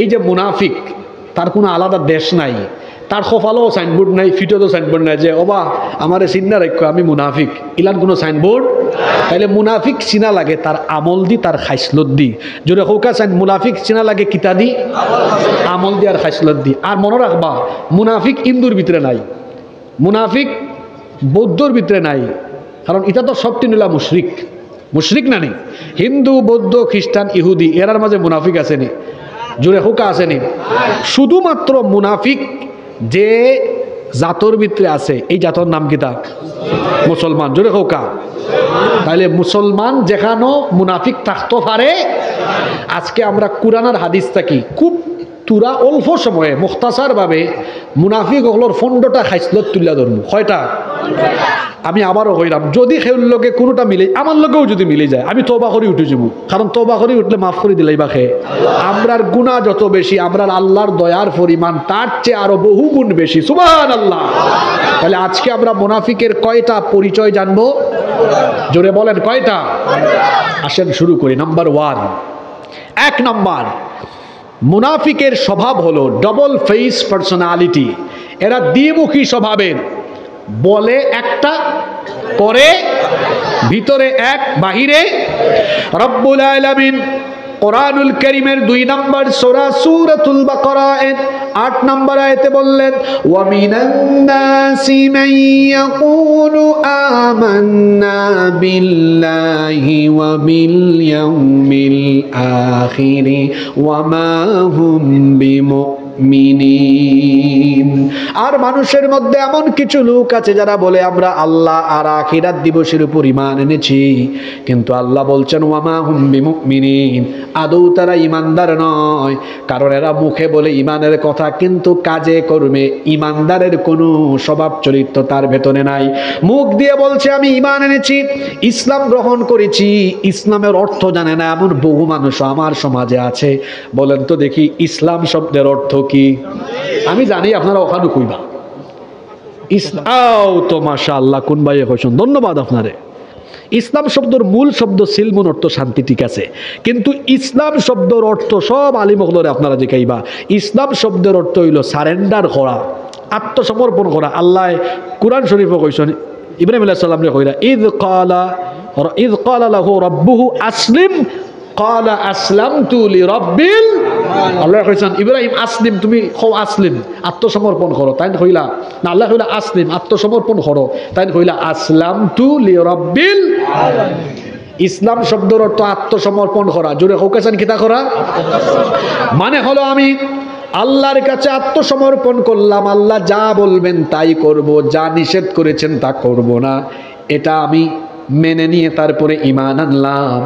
এই যে মুনাফিক, তার কোনো আলাদা দেশ নাই, তার কপালেও সাইনবোর্ড নাই, ফিটেও সাইনবোর্ড নাই যে ওবা আমারে চিন্না রাখো আমি মুনাফিক, ইলান কোনো সাইনবোর্ড। তাইলে মুনাফিক চিনা লাগে তার আমল দি, তার খাইসলত দি। যদি হোকা সাইন মুনাফিক চিনা লাগে কিতা দি, আমল দি আর খাইসলত দি। আর মনে রাখবা মুনাফিক হিন্দুর ভিতরে নাই, মুনাফিক বৌদ্ধর ভিতরে নাই, কারণ এটা তো সবটি নিলা মুশরিক। মুশরিক না নেই, হিন্দু বৌদ্ধ খ্রিস্টান ইহুদি এরার মাঝে মুনাফিক আসেনি, জোরে হোকা আসেনি। শুধুমাত্র মুনাফিক যে জাতর ভিতরে আছে, এই জাতর নাম কিতা? মুসলমান। জোরে হোকা। তাহলে মুসলমান যেখানো মুনাফিক থাকতে পারে। আজকে আমরা কুরআনের হাদিস থাকি খুব তুরা অল্প সময়ে মুখতাসার ভাবে মুনাফিক হলোর ফন্ডটা খাইসলত তুলিয়া ধরবো। কয়টা? আমি আবারও কইলাম, যদি সেউর লগে কোনোটা মিলে, আমার লগেও যদি মিলে যায়, আমি তওবা করে উঠে যাব। কারণ তওবা করে উঠলে মাফ করে দিলাই বা খে। আমরার গুনাহ যত বেশি, আমরার আল্লাহর দয়ার পরিমাণ তার চেয়ে আরো বহু গুণ বেশি। সুবহানাল্লাহ। তাহলে আজকে আমরা মুনাফিকের কয়টা পরিচয় জানবো? জোরে বলেন কয়টা? আসেন শুরু করি। নাম্বার 1, 1 নাম্বার, মুনাফিকের স্বভাব হলো ডবল ফেস পার্সোনালিটি। এরা দ্বিমুখী স্বভাবের, বলে একটা করে ভিতরে এক বাহিরে। রব্বুল আলামিন কোরআনুল কারীমের 2 নম্বর সূরা সূরাতুল বাকারা 8 নম্বর আয়াতে বললেন, ওয়া মিনান নাসি মান ইয়াকুলু আমান্না বিল্লাহি ওয়া বিল ইয়াউমিল আখির ওয়া মা হুম বিমুমিনিন। আর মানুষের মধ্যে এমন কিছু লোক আছে যারা বলে আমরা আল্লাহ আর আখিরাত দিবসের উপর ঈমান এনেছি, কিন্তু আল্লাহ বলছেন ওয়া মা হুম বিমুমিনিন, আদৌ তারা ইমানদার নয়। কারণ এরা মুখে বলে ইমানের কথা, কিন্তু কাজে কর্মে ইমানদারের কোনো স্বভাব চরিত্র তার ভেতরে নাই। মুখ দিয়ে বলছে আমি ইমান এনেছি, ইসলাম গ্রহণ করেছি, ইসলামের অর্থ জানে না এমন বহু মানুষ আমার সমাজে আছে। বলেন তো দেখি ইসলাম শব্দের অর্থ কি? আমি জানি আপনারা ওখানে কইবা ইসলাম তো মাশাআল্লাহ, কোন ভাই হোসেন, ধন্যবাদ আপনারে। ইসলাম শব্দের মূল শব্দ সিলমুন, অর্থ শান্তি, ঠিক আছে, কিন্তু ইসলাম শব্দের অর্থ সব আলিম হলরে আপনারা যে কাইবা, ইসলাম শব্দের অর্থ হইল সারেন্ডার করা, আত্মসমর্পণ করা। আল্লাহ কুরআন শরীফে কইছেন ইব্রাহিম আলাইহিস সালাম রে কইরা, ইয ক্বালা লাহু রাব্বুহু আসলিম ক্বালা আসলামতু লিরাব্বিল। আল্লাহ কইছেন ইব্রাহিম আসলিম, তুমি কও আসলিম, আত্মসমর্পণ করো। তাই কইলা না, আল্লাহ কইলা আসলিম, আত্মসমর্পণ করো। তাই কইলা আসলামতু লিরাব্বিল আলামিন। ইসলাম শব্দের অর্থ আত্মসমর্পণ করা। জোরে কওকেছেন কিতা করা? মানে হলো আমি আল্লাহর কাছে আত্মসমর্পণ করলাম, আল্লাহ যা বলবেন তাই করব, যা নিষেধ করেছেন তা করব না, এটা আমি মেনে নিয়ে তারপরে ঈমান আনলাম।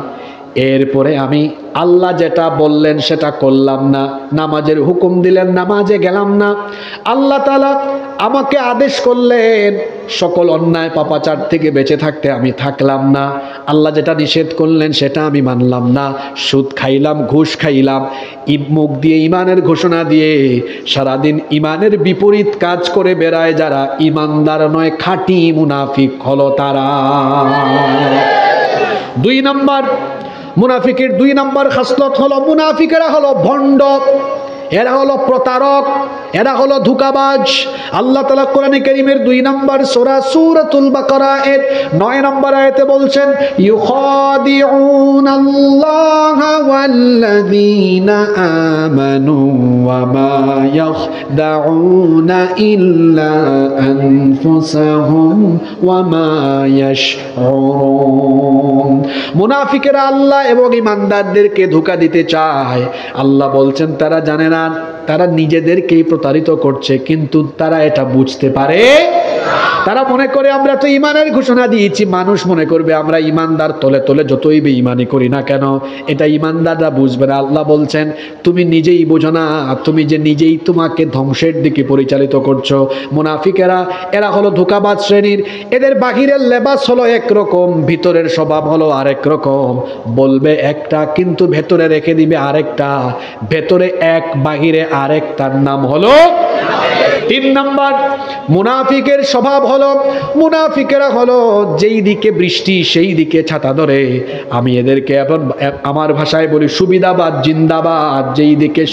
এরপরে আমি আল্লাহ যেটা বললেন সেটা করলাম না, নামাজের হুকুম দিলেন নামাজে গেলাম না, আল্লাহ তাআলা আমাকে আদেশ করলেন সকল অন্যায় পাপাচার থেকে বেঁচে থাকতে, আমি থাকলাম না। আল্লাহ যেটা নিষেধ করলেন সেটা আমি মানলাম না, সুদ খাইলাম, ঘুষ খাইলাম। মুখ দিয়ে ইমানের ঘোষণা দিয়ে সারাদিন ইমানের বিপরীত কাজ করে বেড়ায় যারা, ইমানদার নয়, খাঁটি মুনাফিক হলো তারা। 2 নম্বর, মুনাফিকের 2 নম্বর খাসলত হলো, মুনাফিকেরা হলো ভণ্ড, এরা হলো প্রতারক, এরা হলো ধোঁকাবাজ। আল্লাহ তাআলা কোরআনে কারীমের 2 নম্বর সূরা সূরাতুল বাকারা 9 নম্বর আয়াতে বলছেন, ইউখাদিউনাল্লাহা ওয়াল্লাযীনা আমানু ওয়া মা ইয়াখদাউনা ইল্লা আনফুসাহুম ওয়া মা ইয়াশউরুন। মুনাফিকেরা আল্লাহ এবং ঈমানদারদেরকে ধোঁকা দিতে চায়। আল্লাহ বলছেন তারা জানে না, তারা নিজেদেরকেই প্রতারিত করছে, কিন্তু তারা এটা বুঝতে পারে। তারা মনে করে আমরা তো ইমানের ঘোষণা দিয়েছি, মানুষ মনে করবে আমরা ইমানদার, তলে তলে যতই বেঈমানি করি না কেন এটা ইমানদাররা বুঝবে না। আল্লাহ বলছেন তুমি নিজেই বোঝো না, তুমি যে নিজেই তোমাকে ধ্বংসের দিকে পরিচালিত করছো। মুনাফিকেরা এরা হলো ধোঁকাবাজ শ্রেণীর, এদের বাহিরের লেবাস হলো একরকম, ভিতরের স্বভাব হলো আরেক রকম। বলবে একটা কিন্তু ভেতরে রেখে দিবে আরেকটা, ভেতরে এক বাহিরে আরেক, তার নাম হলো তিন নাম্বার, মুনাফিকের স্বভাব হলো, মুনাফিকেরা হলো যেই দিকে বৃষ্টি সেই দিকে ছাতা ধরে। আমি এদেরকে এখন আমার ভাষায় বলি সুবিধাবাদ জিন্দাবাদ। যেই দিকে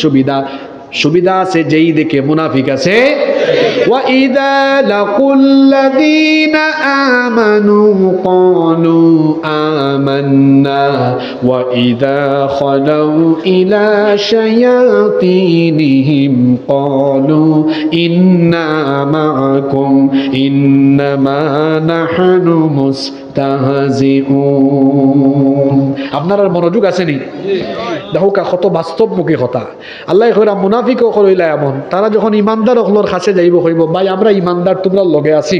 সুবিধা আছে, যেই দিকে মুনাফিক আছে। ওয়া ইযা লাকুল্লাযীনা আমানু ক্বালু আমান্না ওয়া ইযা খালাউ ইলা শায়াতিনিহিম ক্বালু ইন্না মাআকুম ইন্নামা নাহনু মুস্তাহজিউন। আপনার মনোযোগ আসেনি? দেখো কত বাস্তবমুখী কথা। আল্লাহ কইরা মুনাফিক হইলা এমন, তারা যখন ইমানদার হলর কাছে যাইব কইব ভাই আমরা ইমানদার তোমরা লগে আছি।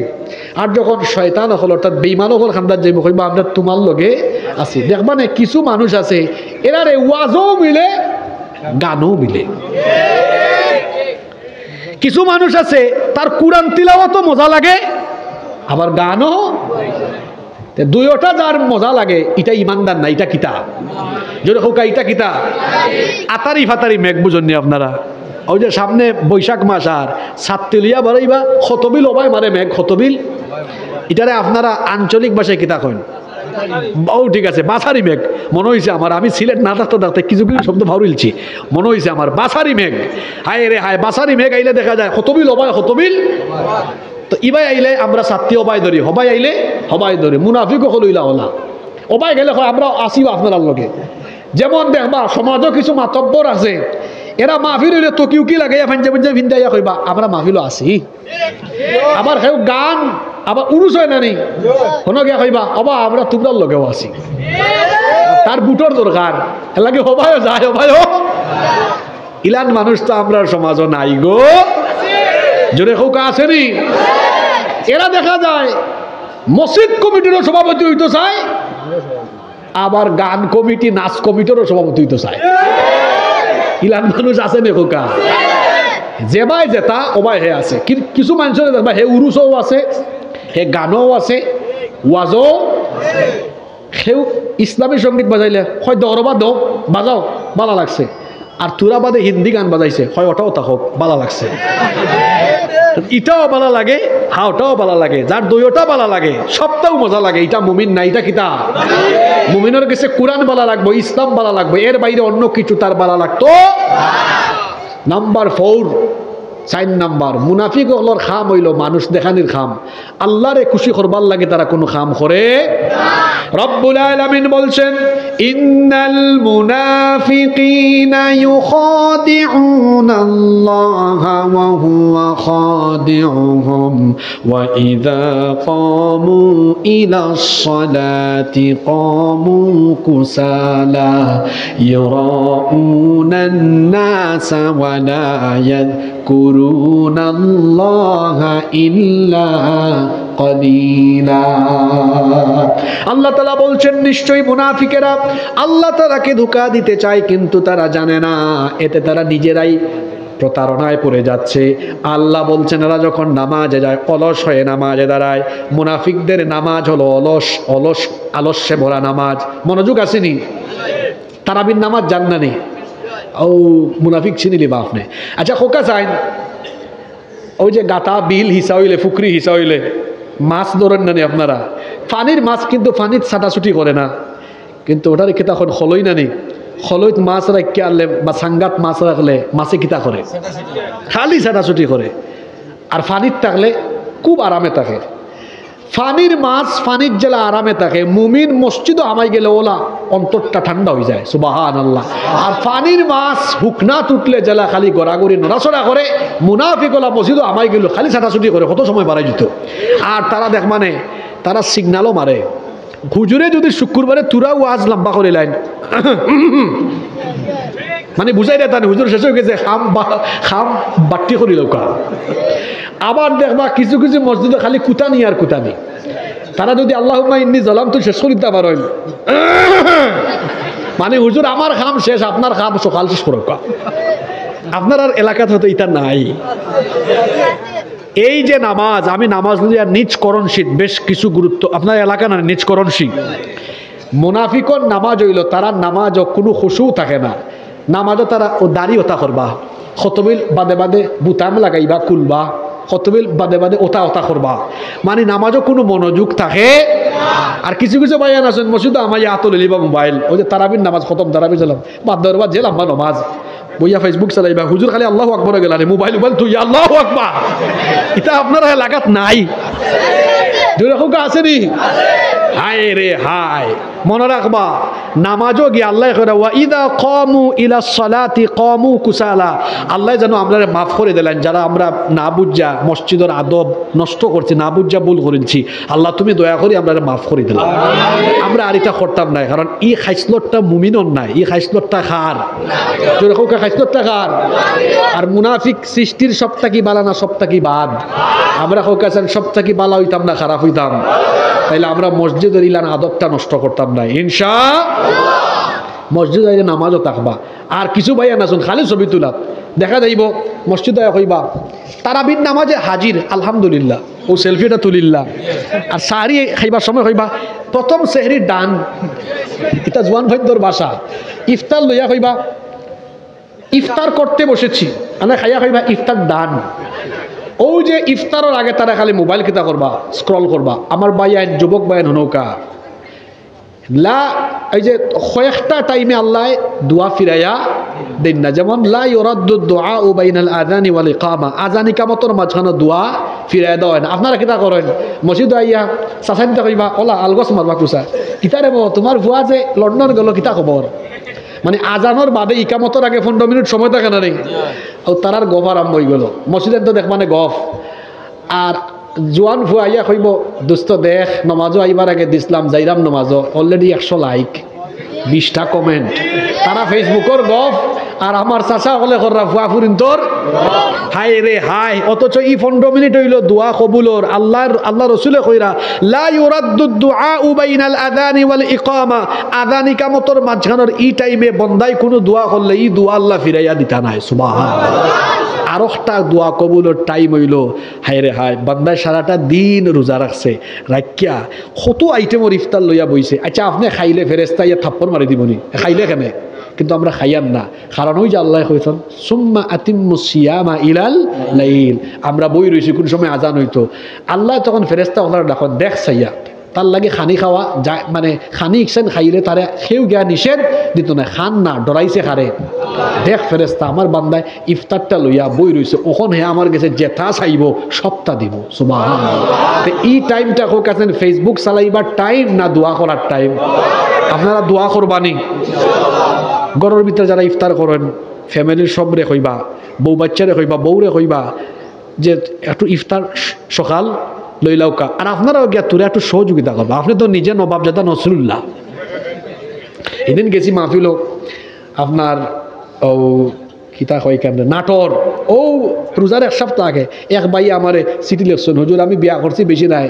আর যখন শয়তান হল অর্থাৎ বেঈমান হল খান্দার যাইব কইব আমরা তোমার লগে আছি। দেখবা না কিছু মানুষ আছে এরারে ওয়াজও মিলে গানও মিলে। কিছু মানুষ আছে তার কুরআন তিলাওয়াতও মজা লাগে আবার গানও। দুইটা যার মজা লাগে এটা ইমানদার না, এটা কিতা যদি হোক এটা কিতা আতারি ফাতারি মেঘ বুঝননি আপনারা। ওই যে সামনে বৈশাখ মাস আর সাততেলিয়া বাড়াইবা খতবিল অবাই মারে মেঘ খতবিল, এটারে আপনারা আঞ্চলিক ভাষায় কিতা কইন? ও ঠিক আছে বাসারি মেঘ মনে হয়েছে আমার। আমি সিলেট না থাকতে থাকতে কিছু কিছু শব্দ ভাউরিলছি, মনে হয়েছে আমার বাসারি মেঘ। হায় রে হায়, বাসারি মেঘ আইলে দেখা যায় খতবিল অবাই খতবিল। তো ইবাই আইলে আমরা সাতটি অবাই ধরি, হবাই আইলে হবাই ধরি। মুনাফিকও হলইলা হলা অবাই গেলে হয় আমরা আসিও আপনার লগে। যেমন দেখবা সমাজও কিছু মাতব্বর আছে, এরা মাহফিল হইলে তকিউ কি লাগাইয়া ফাঞ্জা ফাঞ্জা ভিন্দাইয়া কইবা আমরা মাহফিলও আসি। আবার কেউ গান আবার উরুস হয় না নি কোনো গিয়া কইবা অবা আমরা তোমরার লগেও আসি। তার বুটর দরকার লাগে হবাইও যায় হবাইও। ইলান মানুষ তো আমরা সমাজও নাই গো, জোরে খৌকা আসেনি। এরা দেখা যায় মসজিদ কমিটিরও সভাপতি হইতে চায়, আবার গান কমিটি নাচ কমিটিরও সভাপতি হইতে চায়। ইলান মানুষ আছে নে খোকা? যেবাই যেতা ওবাই হে আছে। কিছু মানুষের দেখবা হে উরুসও আছে, হে গানও আছে, ওয়াজও। সেও ইসলামী সঙ্গীত বাজাইলে হয় দরবা দো বাজাও ভালো লাগছে, আর তুরা বাদে হিন্দি গান বাজাইছে হয় ওটাও তাহক ভালো লাগছে। ইটাও ভালো লাগে হ্যাঁ ওটাও ভালো লাগে, যার দুইটা ভালো লাগে সবটাও মজা লাগে। এটা মুমিন না, এটা কিতা মুমিনের কাছে কোরআন ভালো লাগবে, ইসলাম ভালো লাগবে, এর বাইরে অন্য কিছু তার ভালো লাগতো। নাম্বার 4 4 নাম্বার মুনাফিক হলর খাম হইল মানুষ দেখানির খাম। আল্লাহরে খুশি করবার লাগে তারা কোনো খাম করে। রব্বুল আলামিন বলছেন ইন্নাল মুনাফিকিনা ইউখাদিউনাল্লাহা ওয়া হুয়া খাদিউহুম ওয়া ইযা ক্বামু ইলাস সালাতি ক্বামু কুসালা ইরাউনান নাসা ওয়া লা ইয়াযকুরুনাল্লাহা ইল্লা কলিলা। আল্লাহ তাআলা বলছেন নিশ্চয়ই মুনাফিকেরা আল্লাহ তাআলাকে ধোঁকা দিতে চায় কিন্তু তারা জানে না, এতে তারা নিজেরাই প্রতারণায় পড়ে যাচ্ছে। আল্লাহ বলছেন এরা যখন নামাজে যায় অলস হয়ে নামাজে দাঁড়ায়। মুনাফিকদের নামাজ হলো আলস্যে ভরা নামাজ। মনোযোগ আসেনি? তারাবির নামাজ জান্নানি ও মুনাফিক চিনিলি বা আপনি। আচ্ছা খোকা চাইন ওই যে গাতা বিল হিসা হইলে ফুকরি হিসা হইলে মাছ ধরেন নানি আপনারা? পানির মাছ কিন্তু পানির ছাটাছুটি করে না, কিন্তু ওটার কি তখন খলই নানি? খলইত মাছ রাখতে আনলে বা সাঙ্গাত মাছ রাখলে মাছে কিতা করে? খালি ছাটাছুটি করে। আর পানির থাকলে খুব আরামে থাকে। পানির মাছ পানির জেলা আরামে থাকে। মুমিন মসজিদও আমায় গেলে ওলা অন্তরটা ঠান্ডা হয়ে যায়, সুবহানাল্লাহ। আর পানির মাছ হুকনা তুটলে জেলা খালি গড়াগড়ি নড়াচড়া করে। মুনাফিক ওলা মসজিদও আমায় গেল খালি ছাটাছুটি করে, কত সময় বাড়াই যেত। আর তারা দেখ মানে তারা সিগনালও মারে। হুজুরে যদি শুক্রবারে তুরা ওয়াজ লম্বা করে লাইন মানে বুঝাই দেয় তানি হুজুর শেষ হয়ে গেছে খাম বাট্টি করি লোকা। আবার দেখবা কিছু কিছু মসজিদে খালি কুতানি আর কুতানি। তারা যদি আল্লাহুম্মা ইন্নী যালামতু শেষ করে দিতে পারেন মানে হুজুর আমার খাম শেষ, আপনার খাম সকাল শেষ করো। আপনার আর এলাকাতে হয়তো এটা নাই। এই যে নামাজ, আমি নামাজ নিজ করণশীল বেশ কিছু গুরুত্ব। আপনার এলাকা না নিজ করণশীল। মুনাফিকর নামাজ হইল তারা নামাজ কোনো খুশু থাকে না। নামাজও তারা ও দাড়ি ওতা করবা, খতবিল বাদে বাদে বুতাম লাগাইবা, কুলবা, খতবিল বাদে বাদে ওটা ওটা করবা, মানে নামাজও কোনো মনোযোগ থাকে। আর কিছু কিছু ভাইয়ান আছেন মসজিদে আমার হাতও লিবা মোবাইল, ওই যে তারাবির নামাজ খতম তারাবি চালাম বাদ দেওয়ার বাদ জেলাম বা নমাজ বইয়া ফেসবুক চালাইবা, হুজুর খালি আল্লাহু আকবার গেলা রে মোবাইল মোবাইল তুই আল্লাহু আকবার, এটা আপনার এলাকাত নাই? যেরকম আসেনি? হায় রে হায়, মনে রাখবা নামাজও গিয়ে আল্লাহ করে ওয়া ইদা কামু ইলা সালাতি কামু কুসালা, আল্লাহ যেন আমরা মাফ করে দিলেন যারা আমরা না বুঝা মসজিদের আদব নষ্ট করছি, না বুঝা ভুল করেছি, আল্লাহ তুমি দয়া করে আমরা মাফ করে দিলাম। আমরা আর এটা করতাম না, কারণ এই খাইসলতটা মুমিনর নাই, এই খাইসলতটা খার, যেরকম খাইসলতটা খার। আর মুনাফিক সৃষ্টির সবটা কি বালা না সবটা কি বাদ, আমরা হোকাছেন সবটা কি বালা হইতাম না খারাপ হইতাম, তাইলে আমরা মসজিদের ইলান আদবটা নষ্ট করতাম না ইনশাআল্লাহ। মসজিদ আইলে নামাজও থাকবা। আর কিছু ভাইয়া নাচুন খালি ছবি তোলা দেখা যাইব মসজিদে হইবা তারাবির নামাজে হাজির আলহামদুলিল্লাহ, ও সেলফিটা তুলিল্লাহ। আর সাহারি খাইবার সময় হইবা প্রথম সেহরির ডান, এটা জোয়ান ভাইদ্যর বাসা, ইফতার লইয়া হইবা ইফতার করতে বসেছি মানে খাইয়া হইবা ইফতার ডান। ও যে ইফতারের আগে তারা খালি মোবাইল কিতা করবা, স্ক্রল করবা। আমার বাইয়ান যুবক বাইয়ান হনৌকা লা, এই যে কয়েকটা টাইমে আল্লাহ দোয়া ফিরাইয়া দেন না, যেমন লা ইউরাদ্দু দুআউ বাইনাল আযানি ওয়াল ইকামা, আযান ইকামতের মাঝখানে দোয়া ফিরাইয়া দেওয়া হয় না। আপনারা কিতা করেন মসজিদে আইয়া চাচাইতে কইবা ওলা আলগস মারবা কুসা কিতারে তোমার ভুয়া যে লন্ডন গেল কিতা খবর, মানে আজানোর বাদে ইকামতের আগে 15 মিনিট সময় থাকে না রে, ও তারার গফ আরম্ভ হয়ে গেল মসজিদের তো দেখ মানে গফ। আর জোয়ান ফুয়াইয়া কইব দোস্ত দেখ নমাজও আইবার আগে দিসলাম যাইরাম নমাজও, অলরেডি 100 লাইক 20টা কমেন্ট, তারা ফেসবুকের গফ আর আমার চাচা হলে কররা ফুয়া ফুরিন তোর হায় রে হায়। অথচ এই 15 মিনিট হইল দোয়া কবুলর, আল্লাহ রসুলে কইরা লা ইউরাদ্দু দুআউ বাইনাল আযানি ওয়াল ইকামা, আযান ইকামতের মাঝখানের এই টাইমে বন্দাই কোনো দোয়া করলে এই দোয়া আল্লাহ ফিরাইয়া দিতা নাই সুবহানাল্লাহ। আর একটা দোয়া কবুলের টাইম হইল হায় রে হায়, বান্দায় সারাটা দিন রোজা রাখছে, রাখিয়া কত আইটেমর ইফতার লইয়া বইছে। আচ্ছা আপনি খাইলে ফেরেস্তা ইয়া থাপ্পড় মারি দিবনি, খাইলে কেন? কিন্তু আমরা খাইয়ান না, কারণ ওই যে আল্লাহ কইছেন সুম্মা আতিম্মু সিয়ামা ইলাল লাইল, আমরা বই রইছি কোন সময় আজান হইতো, আল্লাহ তখন ফেরেস্তা ওনারা ডাকন দেখ চাইয়া তার লাগে খানি খাওয়া যা, মানে খানি ইকছেন খাইলে তারে সেও গিয়া নিষেধ দিত না, খান না ডরাইছে খারে, দেখ ফেরেস্তা আমার বান্দায় ইফতারটা লইয়া বই রইছে, ওখন হে আমার গেছে যেটা চাইব সবটা দিব সুবহানাল্লাহ। এই টাইমটা হোক আছেন ফেসবুক চালাইবার টাইম না দোয়া করার টাইম? আপনারা দোয়া করবানি ঘরের ভিতরে যারা ইফতার করেন ফ্যামিলির সবরে কইবা, বউ বাচ্চারে কইবা, বউরে কইবা যে একটু ইফতার সকাল লইলাউকা। আর আপনারাও গিয়া তোরা একটু সহযোগিতা করবা, আপনি তো নিজে নবাবজাদা নসরুল্লাহ। এদিন গেছি মাহফিল আপনার ও কিতা কয় কেন নাটোর, ও রোজার 1 সপ্তাহ আগে এক ভাই আমারে চিঠি লিখছেন, হুজুর আমি বিয়া করছি বেশি নাই,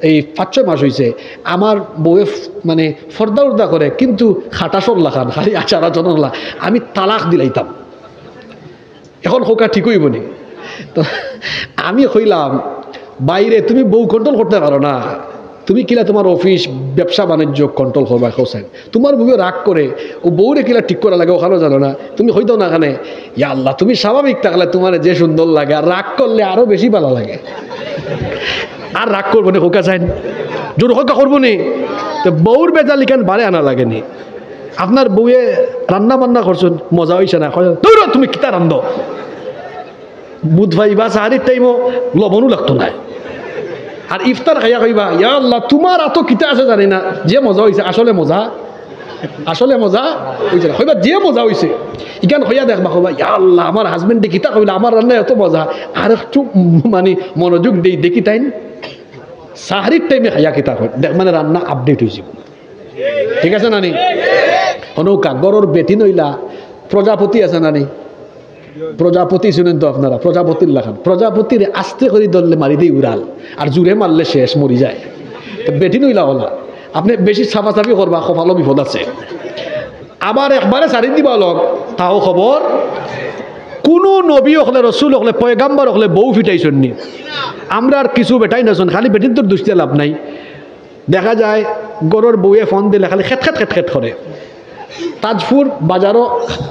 এই 5-6 মাস হয়েছে, আমার বউয়ে মানে ফর্দা উর্দা করে কিন্তু খাটা সরলা খান খালি আচার আচরণলা, আমি তালাক দিলাইতাম, এখন হোকা ঠিক হইব নি? তো আমি কইলাম বাইরে তুমি বউ কন্ট্রোল করতে পারো না, তুমি কিলা তোমার অফিস ব্যবসা বাণিজ্য কন্ট্রোল করবা, হোসেন তোমার বউ রাগ করে ও বউরে কিলা ঠিক করা লাগে ওখানেও জানো না, তুমি হইতো না এখানে ইয়া আল্লাহ তুমি স্বাভাবিক থাকলে তোমার যে সুন্দর লাগে, আর রাগ করলে আরো বেশি ভালো লাগে। আর রাগ করবো না হোকা চাইন জোর হোকা করবো নি, তো বউর বেজালি কেন বাড়ে আনা লাগেনি? আপনার বউয়ে রান্না বান্না করছেন মজা হয়েছে না, তুমি কিতা রান্ধ, বুধ ভাই বা সাহারির টাইমও লবণও লাগতো না, আর ইফতার খাইয়া কইবা ইয়া আল্লাহ তোমার এত কিতা আছে জানি না, যে মজা হয়েছে আসলে মজা হয়েছে না, কইবা যে মজা হয়েছে ইখান হইয়া দেখবা কইবা ইয়া আল্লাহ আমার হাজবেন্ডে কিতা কইলা আমার রান্না এত মজা, আর একটু মানে মনোযোগ দেই দেখি টাইম সাহারির টাইমে খাইয়া কিতা কই দেখ মানে রান্না আপডেট হয়েছে, ঠিক আছে নানি? নৌকা গরর বেটি নইলা প্রজাপতি আছে নানি, প্রজাপতি শুনেন তো আপনারা, প্রজাপতির লাখান প্রজাপতির আস্তে করে ধরলে মারি দিয়ে উড়াল, আর জুড়ে মারলে শেষ মরি যায়। তো বেটি নইলা ওলা আপনি বেশি ছাপাছাপি করবা কপালও বিপদ আছে, আবার একবারে ছাড়ি দিবা লগ তাও খবর। কোনো নবী হলে রসুল হলে পয়গাম্বার হলে বউ ফিটাইছেন নি, আমরা আর কিছু বেটাই নাচন, খালি বেটির তোর দুষ্টিয়া লাভ নাই। দেখা যায় গরুর বউয়ে ফোন দিলে খালি খেট খেট খেট খেট করে, তাজপুর বাজারও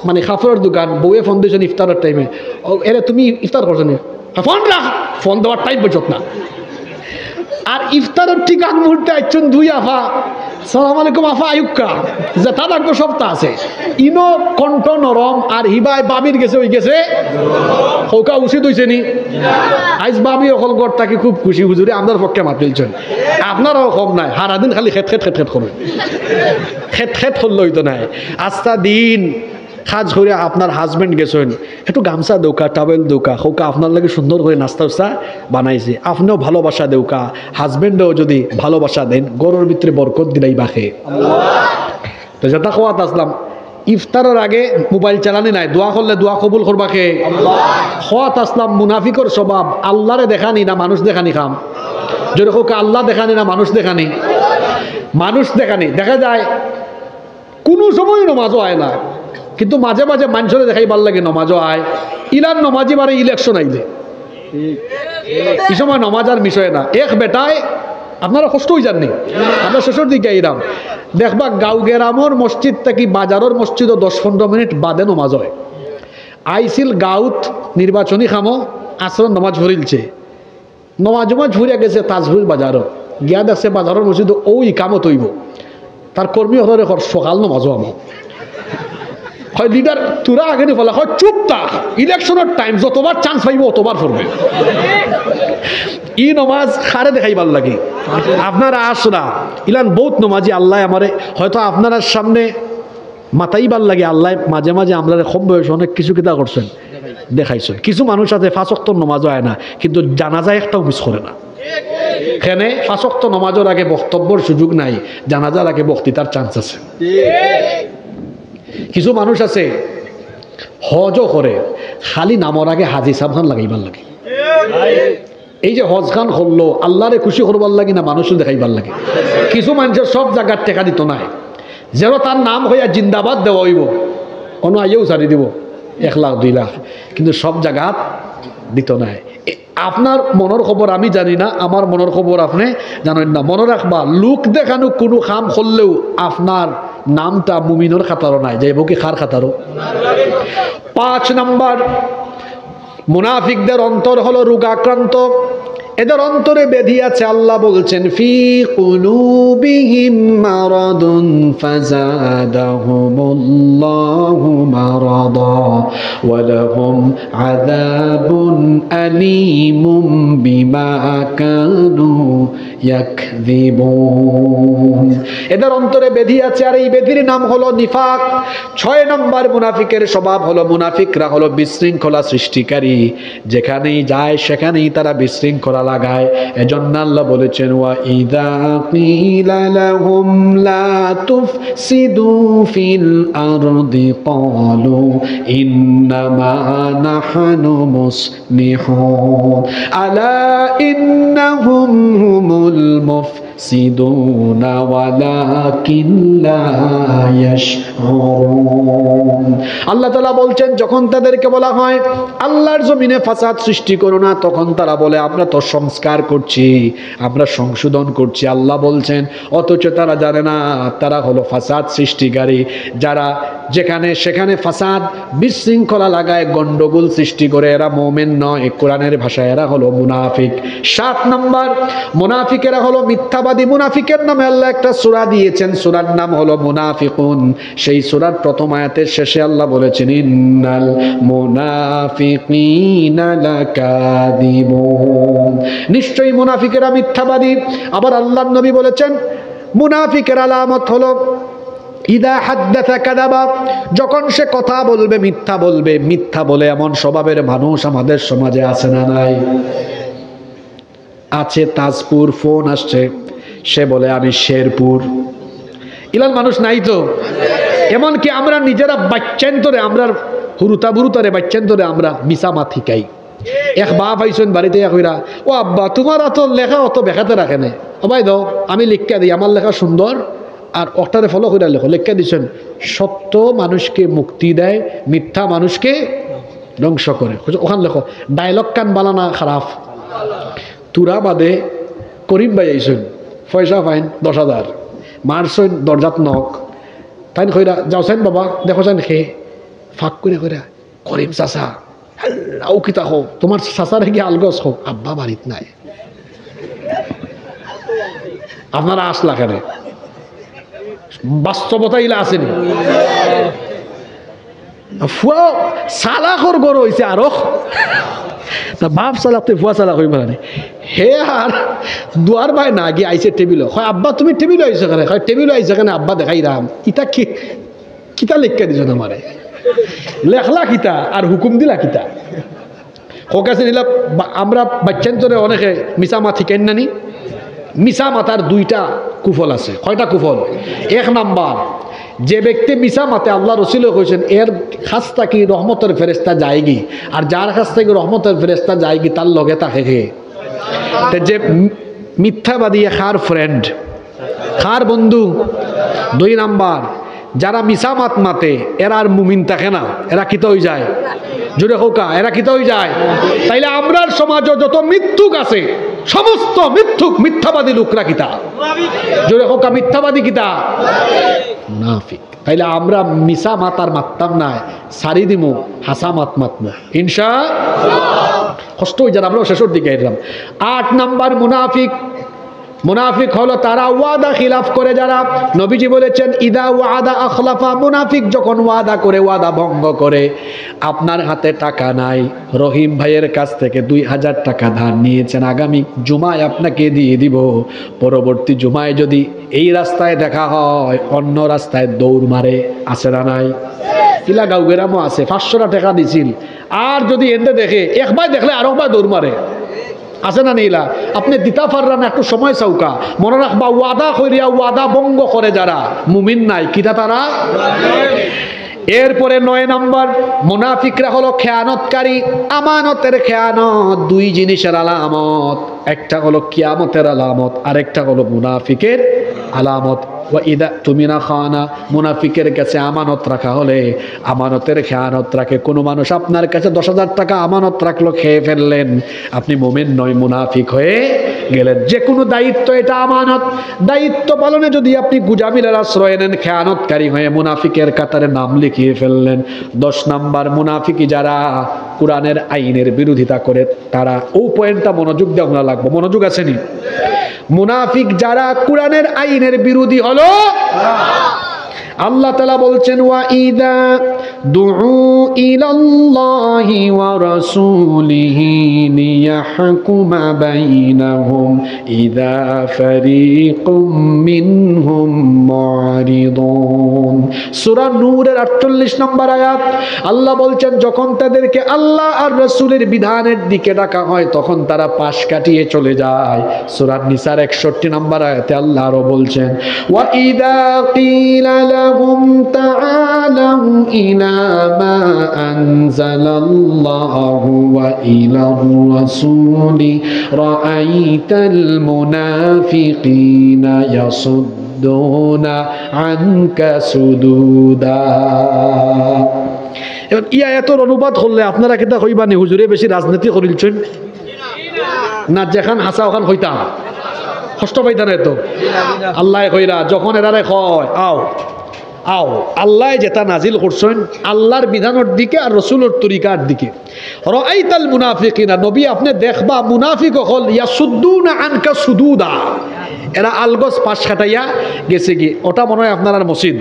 মানে কাপড়ের দোকান বউয়ে ফোন দিয়েছেন ইফতারের টাইমে, এরে তুমি ইফতার করছো নি? ফোন রাখ, ফোন দেওয়ার টাইম বচত না। আর ইফতারের ঠিক আগ মুহূর্তে আইছেন দুই আফা, সালাম আলাইকুম আফা আয়ুক্কা, যে তার সপ্তাহ আছে ইনো কণ্ঠ নরম, আর হিবাই বাবির গেছে ওই গেছে হোকা উচিত হয়েছে নি। আজ বাবি অকল গড় তাকে খুব খুশি, হুজুরে আপনার পক্ষে মাত ফেলছেন, আপনারও কম নাই, সারাদিন খালি খেত খেত খেত খেত করবেন, খেত খেত করলে হইতো নাই। আস্তা দিন কাজ করে আপনার হাজবেন্ড গেছেন, একটু গামছা দৌকা, টাওয়েল দৌকা, হোকা আপনার লাগে সুন্দর করে নাস্তা উস্তা বানাইছে, আপনিও ভালোবাসা দেউকা, হাজবেন্ডও যদি ভালোবাসা দেন, গরুর ভিতরে বরকত দিলাই বাখে। তো যেটা খোয়াত আসলাম, ইফতারের আগে মোবাইল চালানি নাই, দোয়া করলে দোয়া কবুল করবাকে। খোয়াত আসলাম মুনাফিকর স্বভাব, আল্লাহরে দেখানি না মানুষ দেখানি খাম, যদি হোক আল্লাহ দেখানি না মানুষ দেখানি, মানুষ দেখানি। দেখা যায় কোনো সময় নমাজও আয় না, কিন্তু মাঝে মাঝে মানুষরে দেখাই ভাল লাগে নমাজও আয়। ইলার নমাজি বারে ইলেকশন আইলে এই সময় নমাজ আর বিষয় না, এক বেটায় আপনারা কষ্ট হয়ে যাননি, আমরা শেষের দিকে আইরাম দেখবা গাঁও গেরামর মসজিদ থেকে বাজারের মসজিদও 10-15 মিনিট বাদে নমাজ হয়। আইসিল গাঁত নির্বাচনী খামো আশ্রম নমাজ ভরিলছে, নমাজ ভরিয়া গেছে তাজপুর বাজারও গিয়া দেখছে বাজারের মসজিদ ওই কামত হইব, তার কর্মী হলে সকাল নমাজও আমো হয় লিডার তোরা আগে ফেলা হয় চুপ থাক, ইলেকশনের টাইম যতবার চান্স পাইব অতবার পড়বে। ই নমাজ খারে দেখাই ভাল লাগে, আপনারা আসরা ইলান বহুত নমাজি আল্লাহ আমারে হয়তো আপনার সামনে মাথাই ভাল লাগে, আল্লাহ মাঝে মাঝে আমরা কম বয়সে অনেক কিছু কিতা করছেন দেখাইছেন। কিছু মানুষ আছে 5 ওয়াক্ত নমাজও হয় না, কিন্তু জানাজায় একটাও মিস করে না। এখানে 5 ওয়াক্ত নমাজের আগে বক্তব্যের সুযোগ নাই, জানাজার আগে বক্তৃতার চান্স আছে। কিছু মানুষ আছে হজও করে, খালি নামর আগে হাজি সাবধান লাগাইবার লাগে। এই যে হজ খান করলো আল্লাহরে খুশি করবার লাগে না মানুষের দেখাইবার লাগে। কিছু মানুষের সব জায়গার টেকা দিত নাই, যেন তার নাম হইয়া জিন্দাবাদ দেওয়া হইব, কোনো আইয়েও সারি দিব 1 লাখ 2 লাখ, কিন্তু সব জায়গা দিত নাই। আপনার মনের খবর আমি জানি না, আমার মনের খবর আপনি জানেন না। মনে রাখবা লোক দেখানো কোনো কাম করলেও আপনার নামটা মুমিনের খাতারও নাই, যাইব কি খার খাতারও। 5 নাম্বার, মুনাফিকদের অন্তর হলো রোগাক্রান্ত, এদের অন্তরে ব্যাধি আছে। আল্লাহ বলছেন ফি কুলুবিহিম মারাদুন ফাযাদাহুমুল্লাহু মারাদা ওয়া লাহুম আযাবুন আলীমুম বিমা কানু ইয়াকযিবুন। এদের অন্তরে ব্যাধি আছে, আর এই ব্যাধির নাম হলো নিফাক। 6 নম্বর মুনাফিকের স্বভাব হলো, মুনাফিকরা হলো বিশৃঙ্খলা সৃষ্টিকারী, যেখানেই যায় সেখানেই তারা বিশৃঙ্খলা লাগায়। এজন্য আল্লাহ বলেছেন ওয়া ইযা কিলা লাহুম লা তুফসিদু ফিল আরদি ক্বালু ইন্নামা নাহনু মুসলিহুন আলা ইন্নাহুম হুমুল মুফসিদুনা ওয়ালাকিন লা ইয়াশউরুন। আল্লাহ তাআলা বলছেন যখন তাদেরকে বলা হয় আল্লাহর জমিনে ফাসাদ সৃষ্টি করো না, তখন তারা বলে আমরা তো সংস্কার করছি, আমরা সংশোধন করছি। আল্লাহ বলছেন অথচ তারা জানে না তারা হলো ফাসাদ সৃষ্টিকারী, যারা যেখানে সেখানে ফাসাদ বিশৃঙ্খলা লাগায়, গন্ডগোল সৃষ্টি করে, এরা মুমিন নয়। কোরআনের ভাষায় এরা হলো মুনাফিক। 7 নম্বর, মুনাফিকেরা হলো মিথ্যাবাদী। মুনাফিকের নামে আল্লাহ একটা সূরা দিয়েছেন, সূরার নাম হলো মুনাফিকুন। সেই সূরার প্রথম আয়াতের শেষে আল্লাহ বলেছেন ইন্নাল মুনাফিকিনা লাকাযিবুন, নিশ্চয়ই মুনাফিকেরা মিথ্যাবাদী। আবার আল্লাহর নবী বলেছেন মুনাফিকের আলামত হলো ইদা হাদ্দাসা কাযাবা, যখন সে কথা বলবে মিথ্যা বলবে। মিথ্যা বলে এমন স্বভাবের মানুষ আমাদের সমাজে আছে না নাই? আছে। তাজপুর ফোন আসছে, সে বলে আমি শেরপুর। ইলান মানুষ নাই তো? এমনকি আমরা নিজেরা বাচ্চান্তরে, আমরা হুরুতা বুরুতারে বাচ্চান্তরে আমরা মিছা মাত শিকাই। এক বাপ আইসেন বাড়িতে কইরা, ও আব্বা তোমার এত লেখা অত বেখাতে রাখে না, ভাই দাও আমি লিখা দিই, আমার লেখা সুন্দর আর ওটারে ফলো করে লেখো। লেখা দিচ্ছেন সত্য মানুষকে মুক্তি দেয়, মিথ্যা মানুষকে ধ্বংস করে। ওখানে লেখো ডায়লগ কান বানানা খারাপ। তুরা বাদে করিম ভাই আইসেন, পয়সা ফাইন 10,000, মারছেন দরজাত নখ, তাই কইরা যাওছেন বাবা দেখো যান খে ফাঁক করে কইরা করিম চাচা আও কিতা হোক তোমার চাচারে গিয়ে আলগস হোক, আব্বা বাড়িত নাই। আপনারা আসলা কেন? বাস্তবতা ইলা আসেনি। ফুয়া সালাখর গড় হয়েছে আরো বাপ চালাতে ফুয়া চালাক হইব না হে। আর দুয়ার ভাই না গিয়ে আইসে টেবিল, হয় আব্বা তুমি টেবিল আইসো কেন? হয় টেবিল আইসো কেন? আব্বা দেখাই রাম ইটা কি কিতা লেখা দিছ তোমারে? লেখলা কিতা আর হুকুম দিলা কিতা? কাছে নিলা আমরা বাচ্চান্তরে অনেকে মিশা মা ঠিকেন নানি। মিশা মাতার দুইটা কুফল আছে। কয়টা কুফল? এক নাম্বার, যে ব্যক্তি মিশা মাতে আল্লাহ রসুল কইছেন এর কাছ থেকে রহমতের ফেরেস্তা যায়গি, আর যার কাছ থেকে রহমতের ফেরেস্তা যায়গি তার লগে তাকে যে মিথ্যাবাদী খার ফ্রেন্ড, খার বন্ধু। দুই নাম্বার, যারা মিশা মাত মাতে এরা আর মুমিন থাকে না, এরা কিতা হয়ে যায়? জুড়ে হোকা, এরা কিতা হয়ে যায়? তাইলে আমরার সমাজে যত মিথ্যুক আছে সমস্ত মিথ্যুক মিথ্যাবাদী লোকরা কিতা? জুড়ে হোকা, মিথ্যাবাদী কিতা? মুনাফিক। তাইলে আমরা মিশা মাতার মাততাম না, সারি দিমু হাসা মাত মাতমু ইনশাআল্লাহ। কষ্ট হয়ে যারা আমরা শেষের দিকে এলাম। 8 নাম্বার মুনাফিক। মুনাফিক হলো তারা ওয়াদা খিলাফ করে যারা। নবীজি বলেছেন ইদা ওয়াদা আখলাফা, মুনাফিক যখন ওয়াদা করে ওয়াদা ভঙ্গ করে। আপনার হাতে টাকা নাই, রহিম ভাইয়ের কাছ থেকে 2000 টাকা ধার নিয়েছেন, আগামী জুমায় আপনাকে দিয়ে দিব। পরবর্তী জুমায় যদি এই রাস্তায় দেখা হয় অন্য রাস্তায় দৌড় মারে, আছে না নাই? ইলা গাঁও গ্রামও আছে, 500 টাকা দিছিল, আর যদি এনে দেখে একবার দেখলে আরো একবার দৌড় মারে, আছে না নীলা? আপনি দিতা পাররা না, একটু সময় চাউকা। মনে রাখবা ওয়াদা করিয়া ওয়াদা ভঙ্গ করে যারা, মুমিন নাই কিটা তারা। এরপরে 9 নাম্বার মুনাফিকরা হলো খেয়ানতকারী। আমানতের খেয়ানত 2 জিনিসের আলামত, একটা হলো কিয়ামতের আলামত, আরেকটা হলো মুনাফিকের আলামত। ওয়া ইদা তুমিনা খানা, মুনাফিকের কাছে আমানত রাখা হলে আমানতের খেয়ানত রাখে। কোনো মানুষ আপনার কাছে 10,000 টাকা আমানত রাখলো, খেয়ে ফেললেন, আপনি মুমিন নয়, মুনাফিক হয়ে গেলেন। যে কোনো দায়িত্ব এটা আমানত, দায়িত্ব পালনে যদি আপনি গুজামিলের আশ্রয় নেন, খেয়ানতকারী হয়ে মুনাফিকের কাতারে নাম লিখিয়ে ফেললেন। 10 নাম্বার মুনাফিকি যারা কোরআনের আইনের বিরোধিতা করে তারা, ও পয়েন্টটা মনোযোগ দেওয়া লাগবে, মনোযোগ আসেনি? মুনাফিক যারা কোরআনের আইনের বিরোধী হলো, আল্লাহ তাআলা বলছেন ওয়া ইদা দুউ ইলাল্লাহি ওয়া রাসূলিহি লিয়াহকুমা বাইনাহুম ইদা ফারীকুম মিনহুম মুরিদুন। সূরা নূরের 48 নম্বর আয়াত। আল্লাহ বলছেন যখন তাদেরকে আল্লাহ আর রাসূলের বিধানের দিকে ডাকা হয় তখন তারা পাশ কাটিয়ে চলে যায়। সূরা নিসার 61 নম্বর আয়াতে আল্লাহ আরো বলছেন ওয়া ইদা কিলা لهم تعالوا إلى ما أنزل الله وإلى الرسول رأيت المنافقين يصدون عنك صدودا। এখন এই আয়াতের অনুবাদ করলে আপনারা কিতা কইবানি? হুজুরে বেশি রাজনীতি করিলছেন না, যেখান হাসা ওখান হইতাম কষ্ট পাইতাম তো। আল্লাহ কইরা যখন এরারে কয় আও আও, আল্লাহ যেটা নাজিল করছেন আল্লাহর বিধানের দিকে আর রসুলের তরিকার দিকে। রাআইতাল মুনাফিকিনা, নবী আপনি দেখবা মুনাফিক হল ইয়াসুদ্দুনা আনকা সুদুদা, এরা আলগস পাশ কাটাইয়া গেছে কি। ওটা মনে হয় আপনার মসজিদ।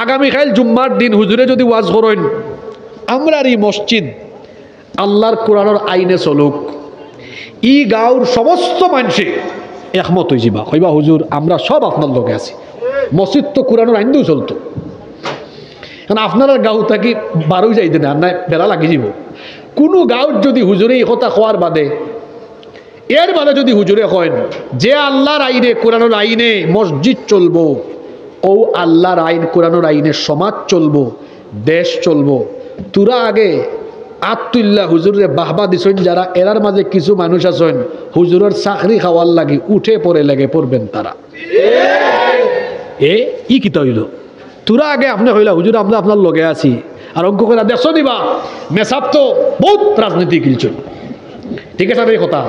আগামীকাল জুম্মার দিন হুজুরে যদি ওয়াজ করেন আমরার এই মসজিদ আল্লাহর কোরআনের আইনে চলুক, ই গাঁওর সমস্ত মানুষে একমত হয়ে যাবা, কইবা হুজুর আমরা সব আপনার লগে আছি। মসজিদ তো কোরআনের আইন দিয়েও চলতো, কারণ আপনার গাঁও থাকি বারোই যাইতে না, না বেলা লাগি যাব। কোনো গাঁৱত যদি হুজুরে এই কথা খোয়ার বাদে এর বাদে যদি হুজুরে কয়েন যে আল্লাহর আইনে কোরআনের আইনে মসজিদ চলবো, ও আল্লাহর আইন কোরআনের আইনে সমাজ চলবো, দেশ চলবো, তোরা আগে আত্মুল্লাহ হুজুরে বাহবা দিছেন যারা, এরার মাঝে কিছু মানুষ আছেন হুজুরের চাকরি খাওয়ার লাগি উঠে পড়ে লেগে পড়বেন তারা। ই কিতা হইল? তোরা আগে আপনি কইলা হুজুর আমরা আপনার লগে আছি, আর অঙ্ক কইলা দেখছো দিবা মেসাব তো বহুত রাজনীতি কিলছেন, ঠিক আছে এই কথা।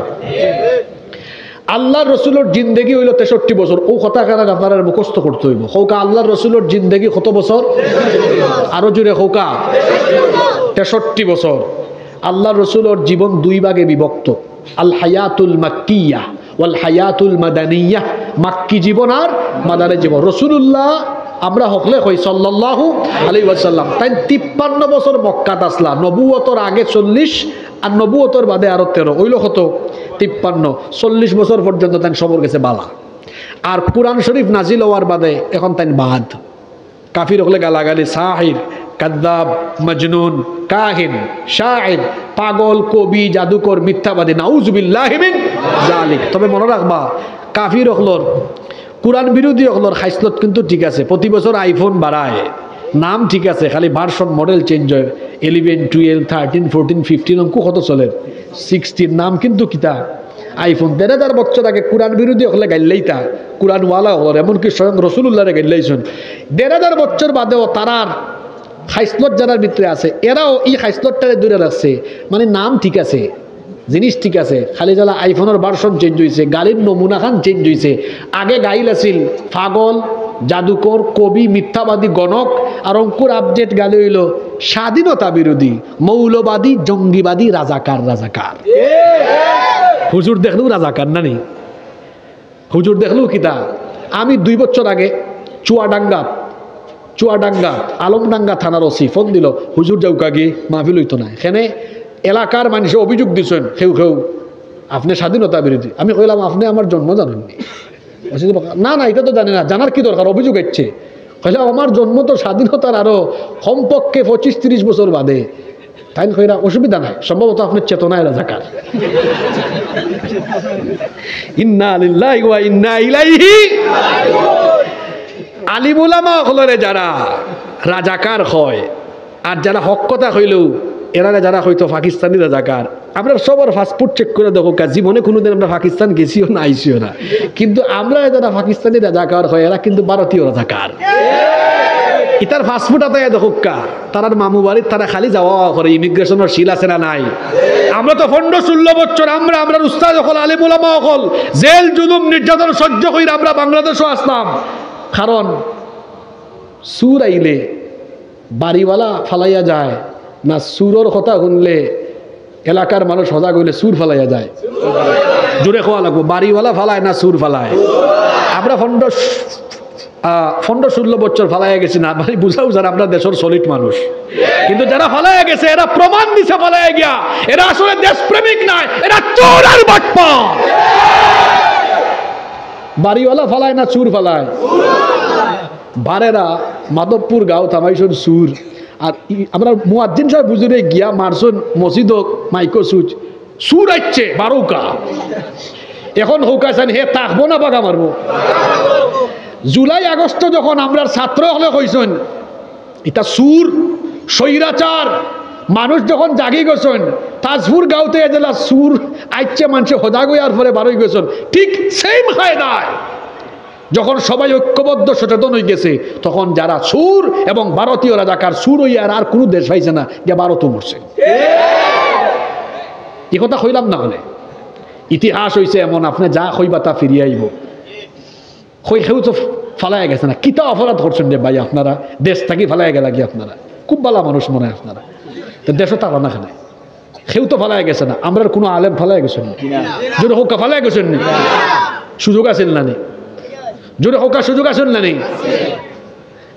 আল্লাহ রসুলের জিন্দেগি হইল 63 বছর। ও কথা কারণ আপনারা মুখস্থ করতে হইব। হৌকা আল্লাহ রসুলের জিন্দেগি কত বছর? আরো জুড়ে হৌকা 63 বছর। আল্লাহ রসুলের জীবন দুই ভাগে বিভক্ত, আল হায়াতুল মাক্কিয়া ওয়াল হায়াতুল মাদানিয়া। মাক্কি জীবন আর মাদানী জীবন। রসুল্লাহ আমরা হকলে হই সাল্লাল্লাহু আলাইহি ওয়াসাল্লাম তাই 53 বছর মক্কাত আসলা। নবুয়তর আগে 40 আর নবুয়তর বাদে আরো 13, হইল কত? 53। 40 বছর পর্যন্ত তাই সবর গেছে বালা। আর কুরআন শরীফ নাজিল হওয়ার বাদে এখন তাই বাদ। কাফির হলে গালাগালি, সাহির, কাদ্দাব, মজনুন, কাহিন, শাইর, পাগল, কবি, জাদুকর, মিথ্যাবাদী, নাউজুবিল্লাহি মিন যালিক। তবে মনে রাখবা কাফির হলর, কুরআন বিরোধী হলর খাইসলত কিন্তু ঠিক আছে। প্রতি বছর আইফোন বাড়ায়, নাম ঠিক আছে, খালি ভার্সন মডেল চেঞ্জ হয়। 11, 12, 13, 14, 15 অঙ্ক কত চলে 16, নাম কিন্তু কিতা আইফোন। 1000 বছর আগে কোরআন বিরোধী হলে গাইলেই তা কোরআন ওয়ালা হল, এমনকি স্বয়ং রসুল্লাহরে গাইলেইছেন। 1000 বছর বাদেও তারার খাইসলত যারা ভিতরে আছে, এরাও এই খাইসলতটারে দূরে রাখছে। মানে নাম ঠিক আছে, জিনিস ঠিক আছে, খালি জ্বালা আইফোনের ভার্সন চেঞ্জ হয়েছে, গাড়ির নমুনা খান চেঞ্জ হয়েছে। আগে গাইল আছিল পাগল, জাদুকর, কবি, মিথ্যাবাদী, গণক। আর অঙ্কুর আপডেট গালি হইল স্বাধীনতা বিরোধী, মৌলবাদী, জঙ্গিবাদী, রাজাকার। রাজাকার হুজুর দেখলেও রাজাকার না নি? হুজুর দেখলেও কিতা? আমি 2 বছর আগে চুয়াডাঙ্গা আলমডাঙ্গা থানার ওসি ফোন দিল, হুজুর যাও কাগি মাহফিল হইতো না এখানে। এলাকার মানুষে অভিযোগ দিচ্ছেন, কেউ আপনি স্বাধীনতা বিরোধী। আমি কইলাম আপনি আমার জন্ম জানেননি? না না, এটা তো জানি না, জানার কি দরকার, অভিযোগ হচ্ছে। কইলাম আমার জন্ম তো স্বাধীনতার আরো কমপক্ষে 25-30 বছর বাদে। তাই কইরা অসুবিধা নাই, সম্ভবত আপনার চেতনায় রাজাকার। ইন্না লিল্লাহি ওয়া ইন্না ইলাইহি। আলিম উলামা হলরে যারা রাজাকার হয়, আর যারা হক কথা হইলেও এরা যারা হয়তো পাকিস্তানি রাজাকার। আমরা সবার পাসপোর্ট চেক করে দেখো, জীবনে কোনোদিন আমরা পাকিস্তান গেছিও না, আইসিও না। কিন্তু আমরা যারা পাকিস্তানি রাজাকার হয়, এরা কিন্তু ভারতীয় রাজাকার। ইতার পাসপোর্ট আতায় দেখো তারার মামু বাড়ির তারা খালি যাওয়া করে, ইমিগ্রেশনের শিল আছে না নাই? আমরা তো 15-16 বছর আমরা উস্তাদ হল, আলিম উলামা হল, জেল জুলুম নির্যাতন সহ্য কইরা আমরা বাংলাদেশও আসলাম। কারণ সুর আইলে বাড়িওয়ালা ফালাইয়া যায় না, সুরর কথা শুনলে এলাকার মানুষ সজাগ হইলে সুর ফালাইয়া যায়? জোরে খাওয়া লাগবো, বাড়িওয়ালা ফালায় না সুর ফালায়? আমরা 15-16 বছর ফালাইয়া গেছি না, মানে বুঝাও যারা আমরা দেশের সলিড মানুষ। কিন্তু যারা ফালাইয়া গেছে এরা প্রমাণ দিছে ফালাইয়া গিয়া, এরা আসলে দেশপ্রেমিক নয়, এরা চোর আর বাটপার। বাড়িওয়ালা ফালায় না সুর ফালায়? বারেরা মাধবপুর গাঁও থামাইছন সুর। আর আমরা মুয়াজ্জিন সাহেব বুঝুরে গিয়া মারছন মসজিদ মাইকো সুর আইছে 12কা। এখন হৌকাছেন হে থাকবো না বাগা মারবো? জুলাই আগস্ট যখন আমরা ছাত্র হলে কইছেন এটা সুর স্বৈরাচার, মানুষ যখন জাগি গেছেন তাজপুর গাঁওতে জেলা সুর আইছে, মানুষে সজাগ হইয়ার ফলে বারোই গেছেন। ঠিক সেম কায়দায় যখন সবাই ঐক্যবদ্ধ সচেতন হয়ে গেছে, তখন যারা সুর এবং ভারতীয় রাজাকার সুর হইয়ার আর কোনো দেশ পাইছে না যে ভারতও মরছে। এ কথা কইলাম না হলে ইতিহাস হইছে এমন, আপনি যা কইবা তা ফিরিয়ে আইব। কেউ তো ফালাই গেছে না, কিতা অপরাধ করছেন রে ভাই আপনারা? দেশ থাকি ফালাই গেলা কি আপনারা? খুব ভালো মানুষ মনে হয় আপনারা, তো দেশও তারা না খানে। কেউ তো ফালাই গেছে না, আমরা কোনো আলেম ফালাই গেছেন না, যদি হোক ফালাই গেছেন না, সুযোগ আছেন না নি? জোরে হোকা সুযোগ আসেন না নেই?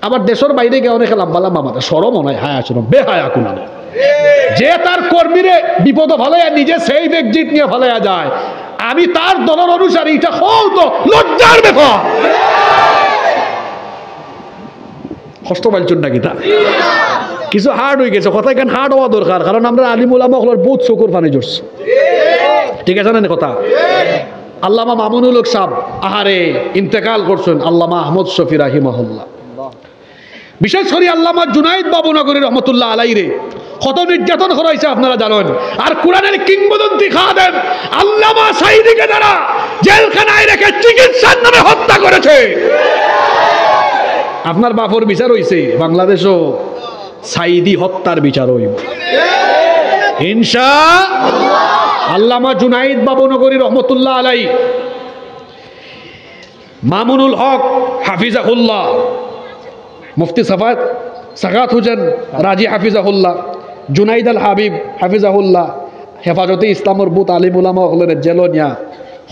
আবার দেশের বাইরে গিয়ে অনেক লাম্বালা মামাটা সরম নয়, হায় আচরণ বেহায়া কোন যে তার কর্মীরে বিপদ ফালাইয়া নিজে সেই এক্সিট নিয়ে ফালাইয়া যায়। আমি তার দলের অনুসারী, এটা হোক তো লজ্জার ব্যাপার। কষ্ট পাইছেন নাকি? তা কিছু হার্ড হয়ে গেছে, কথা এখানে হার্ড হওয়া দরকার, কারণ আমরা আলিম উলামা হলার বহুত চকুর পানি জড়ছে। ঠিক আছে না কথা? আল্লামা মামুনুল হক সাহেব আহারে ইন্তেকাল করছেন, আল্লামা আহমদ শফি রাহিমাহুল্লাহ। বিশেষ করে আল্লামা জুনাইদ বাবুনগরী রহমতুল্লাহ আলাইহি কত নির্যাতন করাইছে আপনারা জানেন। আর কোরআনের কিংবদন্তি খাদেম আল্লামা সাঈদীকে যারা জেলখানায় রেখে চিকিৎসার নামে হত্যা করেছে। আপনার বাপর বিচার হইছে, বাংলাদেশও সাঈদী হত্যার বিচার হইব ইনশাআল্লাহ। আল্লামা জুনাইদ বাবুনগরী রহমতুল্লাহ আলাইহি মামুনুল হক হাফিজাহুল্লাহ, মুফতি সাকাত হুসেন রাজি হাফিজাহুল্লাহ, জুনাইদ আল হাবিব হাফিজাহুল্লাহ, হেফাজতে ইসলামর বুত আলিম উলামা হলেন জেলনিয়া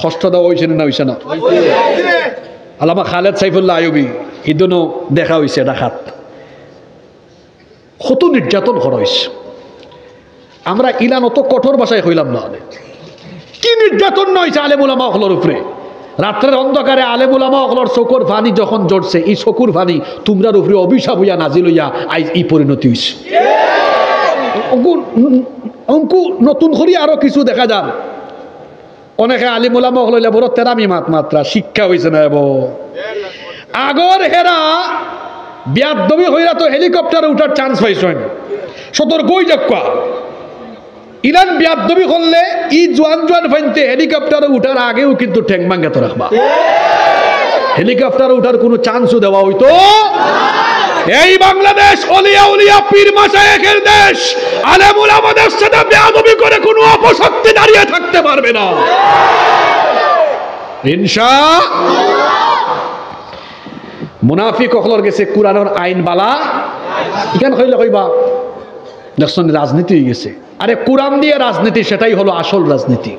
ষষ্ঠ দেওয়া হয়েছে না হয়েছে না? আল্লামা খালেদ সাইফুল্লাহ আইয়ুবী ইদনো দেখা হয়েছে ডাকাত, কত নির্যাতন করা হয়েছে। আমরা ইলান অত কঠোর ভাষায় হইলাম না, কি নির্যাতন নয়ছে আলেম উলামা হলর উপরে। রাত্রের অন্ধকারে আলেম উলামা হলর চকুর ফানি যখন জড়ছে, এই চকুর ফানি তোমরার উপরে অভিশাপ হইয়া নাজিল হইয়া আজ এই পরিণতি হয়েছে। অঙ্কু নতুন করে আরো কিছু দেখা যান, অনেকে আলিম উলামা হইলে বড় তেরামি মাত্রা শিক্ষা হয়েছে না। আগর হেরা বিয়াদবি হইরা তো হেলিকপ্টারে উঠার চান্স পাইছেন, সতর্ক হই যাক। ইরান বিয়াদবি করলে ই জোয়ান ফাইনতে হেলিকপ্টারে উঠার আগেও কিন্তু ঠ্যাং ভাঙ্গাতে রাখবা, হেলিকপ্টারে উঠার কোনো চান্সও দেওয়া হইতো। এই বাংলাদেশ ওলিয়া উলিয়া পীর মাশায়েখের দেশ, আলেম উলামাদের সাথে বিয়াদবি করে কোনো অপশক্তি দাঁড়িয়ে থাকতে পারবে না ইনশাআল্লাহ। মুনাফিক হলর গেছে কুরআনের আইন বালা, ইখান কইলে কইবা দেখছেন রাজনীতি হয়ে গেছে। আরে কোরআন দিয়ে রাজনীতি, সেটাই হলো আসল রাজনীতি।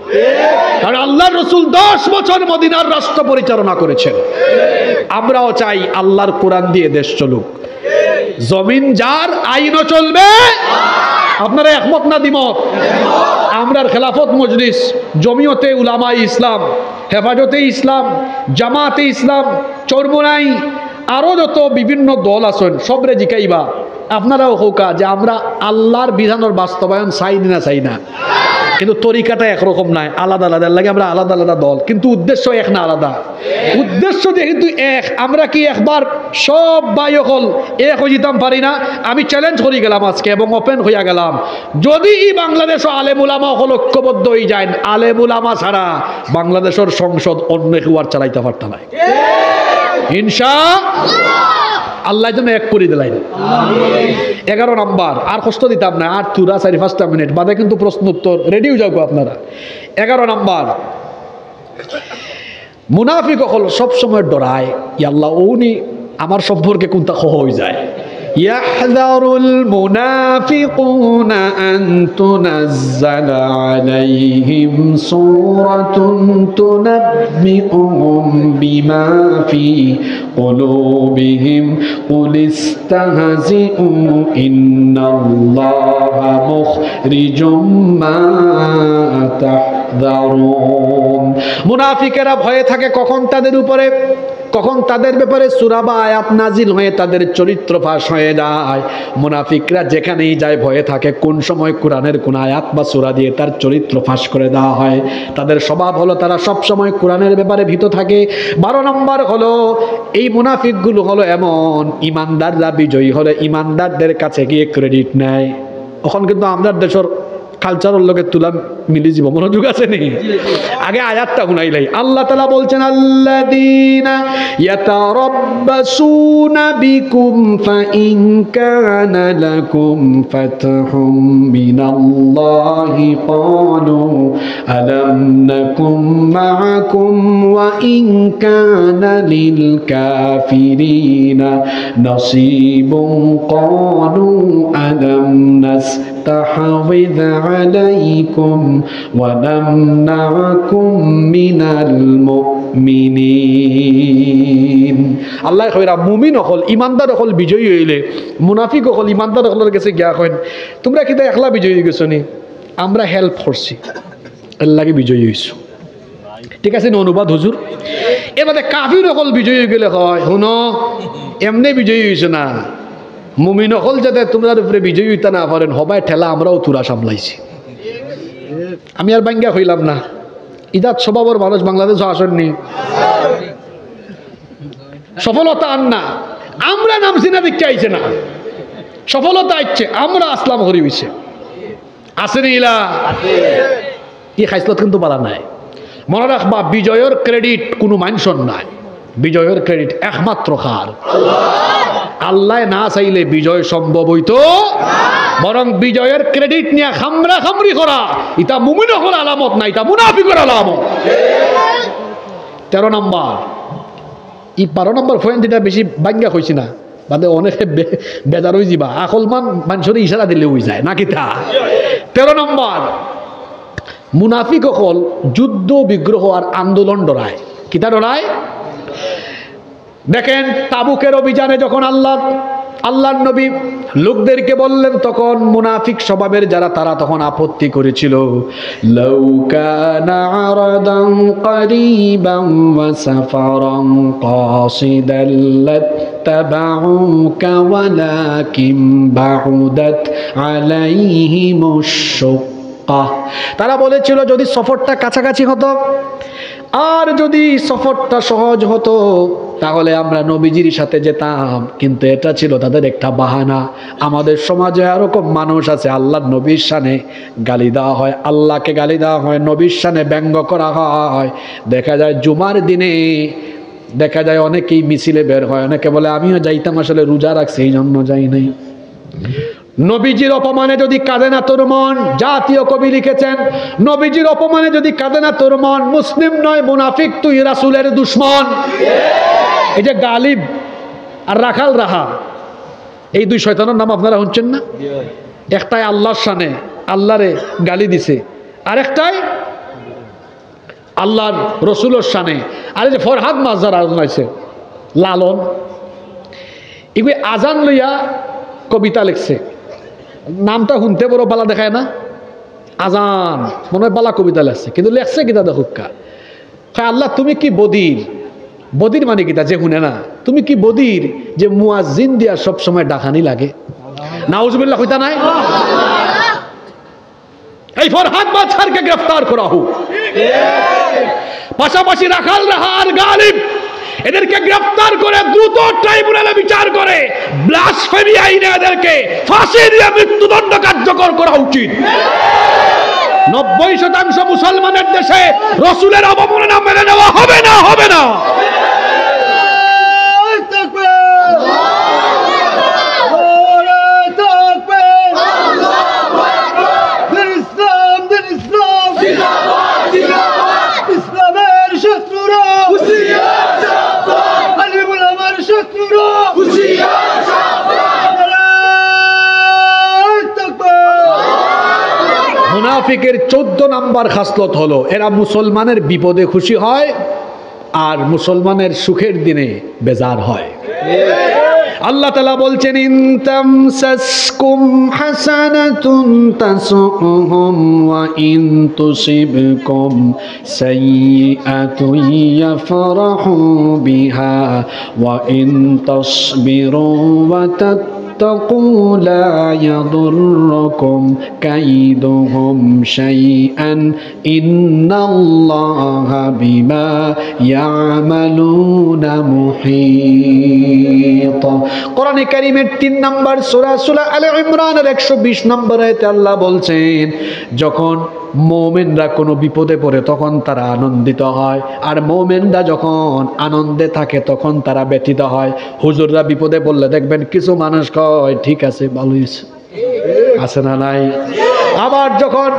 কারণ আল্লাহর রাসূল 10 বছর মদিনার রাষ্ট্র পরিচালনা করেছেন। আমরাও চাই আল্লাহর কোরআন দিয়ে দেশ চলুক, জমিন যার আইনও চলবে। আপনারা একমত না দ্বিমত? আমরার খেলাফত মজলিস, জমিয়তে উলামা ইসলাম, হেফাজতে ইসলাম, জামাতে ইসলাম, চরমোনাই, আরো যত বিভিন্ন দল আছেন সবরে জিকাইবা আপনারাও হোকা যে আমরা আল্লাহর বিধানের বাস্তবায়ন চাই না চাই না, কিন্তু তরিকাটা একরকম নাই, আলাদা আলাদা লাগে। আমরা আলাদা আলাদা দল, কিন্তু উদ্দেশ্য এক না আলাদা। উদ্দেশ্য যেহেতু এক, আমরা কি একবার সব ভাই হল এক হয়ে যেতাম পারি না? আমি চ্যালেঞ্জ করে গেলাম আজকে এবং ওপেন হইয়া গেলাম, যদি বাংলাদেশ আলেম উলামা ঐক্যবদ্ধ হয়ে যায়, আলেম উলামা ছাড়া বাংলাদেশের সংসদ অন্য কেউ আর চালাইতে পারত না ইনশাআল্লাহ। আল্লাহ যেন এক করে দিলেন। 11 নম্বর, আর কষ্ট দিতাম না, আর তুরা 4-5 মিনিট বাদে কিন্তু প্রশ্ন উত্তর রেডি হয়ে যাবো আপনারা। 11 নম্বর, মুনাফিক হল সবসময় ডরায় আল্লাহ উনি আমার সম্পর্কে কোনটা খহ হয়ে যায়। يحذر المنافقون أن تنزل عليهم سورة تنبئهم بما في قلوبهم قل استهزئوا إن الله مخرج ما تحذرون। মুনাফিকেরা ভয়ে থাকে কখন তাদের উপরে, কখন তাদের ব্যাপারে সূরা বা আয়াত নাজিল হয়ে তাদের চরিত্র ফাঁস হয়ে যায়। মুনাফিকরা যেখানেই যায় ভয়ে থাকে কোন সময় কোরআনের কোন আয়াত বা সূরা দিয়ে তার চরিত্র ফাঁস করে দেওয়া হয়। তাদের স্বভাব হলো তারা সব সময় কোরআনের ব্যাপারে ভীত থাকে। 12 নম্বর হলো এই মুনাফিকগুলো হলো এমন, ইমানদাররা বিজয়ী হলে ইমানদারদের কাছে গিয়ে ক্রেডিট নেয়। এখন কিন্তু আমাদের দেশের কালচারের লোকের তুলা মিলি যাব, মনোযোগ আছে নি? আগে আয়াতটা শুনাইলাই। আল্লাহ তাআলা বলছেন আল্লাযীনা ইয়াতারাব্বাসুনা বিকুম ফাইন কানা লাকুম ফাতহুম মিনাল্লাহি ক্বালু আলাম নাকুম মাআকুম ওয়া ইন কানা লিল কাফিরিনা নাসীবুন ক্বালু আলাম নাস্তাহওয়িয عليكم ونمنعكم من المؤمنين। আল্লাহ কইরা মুমিন হল ইমানদার হল বিজয়ী হইলে মুনাফিক হল ইমানদার হলের কাছে গিয়া কইন তোমরা কি একলা বিজয়ী গেছো নি? আমরা হেল্প করছি, এর লাগে বিজয়ী হইছো। ঠিক আছে অনুবাদ হুজুর? এবারে কাফির হল বিজয়ী গেলে হয় শুনো এমনি বিজয়ী হইছো না, মুমিন হল যাতে তোমরা উপরে বিজয়ী হইতে না পারেন হবাই ঠেলা আমরাও তুরা সামলাইছি। আমি আর বাঙ্গা হইলাম না, ইদাত স্বভাবের মানুষ বাংলাদেশ আসেননি, সফলতা আন না আমরা নামছি না দেখতে আইছে না, সফলতা আইছে আমরা আসলাম হরি হইছে আসেনি ইলা ই খাইসলত কিন্তু বলা নাই। মনে রাখবা বিজয়ের ক্রেডিট কোনো মানুষের নাই, বিজয়ের ক্রেডিট একমাত্র কার? আল্লাহ না চাইলে বিজয় সম্ভব হইতো, বরং বিজয়ের ক্রেডিট নিয়ে খামরা খামরি করা এটা মুমিন হল আলামত না, এটা মুনাফিকের আলামত। 13 নম্বর, ই 12 নম্বর পয়েন্ট এটা বেশি বাঙ্গা হয়েছি না বাদে অনেকে বেজার হয়ে যাবা আকলমান মানুষের ইশারা দিলে হয়ে যায় নাকি তা 13 নম্বর মুনাফিক হল যুদ্ধ বিগ্রহ আর আন্দোলন ডরায় কিতা ডরায় দেখেন তাবুকের অভিযানে যখন আল্লাহর নবী লোকদেরকে বললেন তখন মুনাফিক স্বভাবের যারা তারা তখন আপত্তি করেছিল লাউ কানা আরাদান করিবান ওয়া সাফারান কাসিদান লাত্তাবাউকা ওয়ালাকিন বাউদাত আলাইহিমুশ শুক্কা তারা বলেছিল যদি সফরটা কাছাকাছি হতো আর যদি সফরটা সহজ হতো তাহলে আমরা নবীজির সাথে যেতাম কিন্তু এটা ছিল তাদের একটা বাহানা আমাদের সমাজে এরকম মানুষ আছে আল্লাহর নবীর শানে গালি দেওয়া হয় আল্লাহকে গালি দেওয়া হয় নবীর শানে ব্যঙ্গ করা হয় দেখা যায় জুমার দিনে দেখা যায় অনেকেই মিছিলে বের হয় অনেকে বলে আমিও যাইতাম আসলে রোজা রাখছি এই জন্য যাই নাই নবীজির অপমানে যদি কাঁদে না তোর মন জাতীয় কবি লিখেছেন নবীজির অপমানে যদি কাঁদে না তোর মন মুসলিম নয় মুনাফিক তুই রাসূলের দুশমন এই যে গালিব আর রাখাল রাহা এই দুই শয়তানের নাম আপনারা শুনছেন না একটাই আল্লাহর শানে আল্লাহরে গালি দিছে আরেকটাই আল্লাহর রসুলের শানে আর যে ফরহাদ মাজার আয়োজন আছে লালন এগুলি আজান লইয়া কবিতা লিখছে নামটা শুনতে বড় বালা দেখায় না আজান মনে হয় বালা কবিতা লেখছে কিন্তু লেখছে কিতা দেখুকা আল্লাহ তুমি কি বদির মানে কিতা যে শুনে না তুমি কি বদির যে মুয়াজ্জিন দিয়া সব সময় ডাকানি লাগে নাউজুবিল্লাহ কইতা নাই এই ফরহাদ মাঝারকে গ্রেফতার করা হোক পাশাপাশি রাখাল রাহার গালিব এদেরকে গ্রেফতার করে দ্রুত ট্রাইব্যুনালে বিচার করে ব্লাসফেমি আইনে এদেরকে ফাঁসি দিয়ে মৃত্যুদণ্ড কার্যকর করা উচিত 90% মুসলমানের দেশে রাসূলের অবমাননা মেনে নেওয়া হবে না মুনাফিকের 14 নম্বর খাসলত হলো এরা মুসলমানের বিপদে খুশি হয় আর মুসলমানের সুখের দিনে বেজার হয় আল্লাহ তাআলা বলছেন ইন তামসাসকুম হাসানাতুন তাসুহুম ওয়া ইন তুসিবকুম সাইয়্যাতুন ইয়াফরাহু বিহা ওয়া ইন তাসবিরু ওয়া তাত্তাকু লা ইয়াদুররুকুম কাইদুহুম শাইআন ইন্নাল্লাহা বিমা ইয়ামালুনা মুহীত কোরআনে কারীমের 3 নম্বর সূরা আলে ইমরানের 120 নম্বর আয়াতে আল্লাহ বলছেন যখন মুমিনরা কোনো বিপদে পড়ে তখন তারা আনন্দিত হয় আর মুমিনরা যখন আনন্দে থাকে তখন তারা ব্যথিত হয় হুজুররা বিপদে পড়লে দেখবেন কিছু মানুষ কয় ঠিক আছে ভালোই আছে না নাই আবার যখন